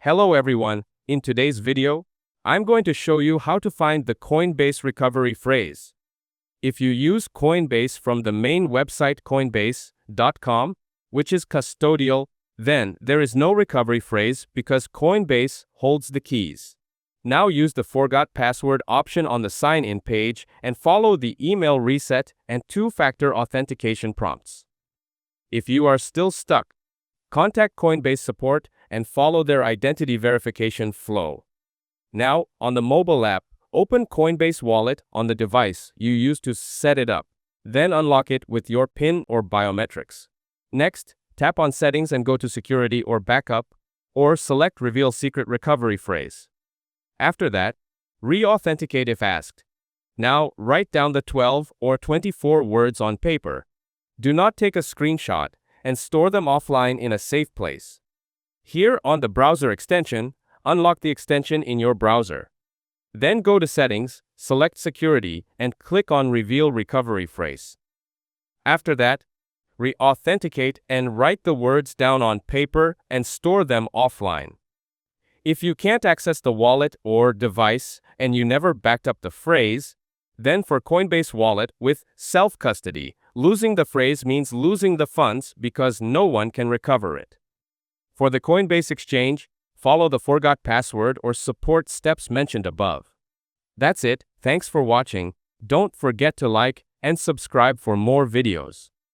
Hello everyone, in today's video, I'm going to show you how to find the Coinbase recovery phrase. If you use Coinbase from the main website coinbase.com, which is custodial, then there is no recovery phrase because Coinbase holds the keys. Now use the forgot password option on the sign-in page and follow the email reset and two-factor authentication prompts. If you are still stuck, contact Coinbase support and follow their identity verification flow. Now, on the mobile app, open Coinbase wallet on the device you use to set it up. Then unlock it with your PIN or biometrics. Next, tap on Settings and go to Security or Backup, or select Reveal Secret Recovery Phrase. After that, re-authenticate if asked. Now, write down the 12 or 24 words on paper. Do not take a screenshot and store them offline in a safe place. Here on the browser extension, unlock the extension in your browser. Then go to Settings, select Security, and click on Reveal Recovery Phrase. After that, re-authenticate and write the words down on paper and store them offline. If you can't access the wallet or device and you never backed up the phrase, then for Coinbase Wallet with self-custody, losing the phrase means losing the funds because no one can recover it. For the Coinbase exchange, follow the forgot password or support steps mentioned above. That's it, thanks for watching. Don't forget to like and subscribe for more videos.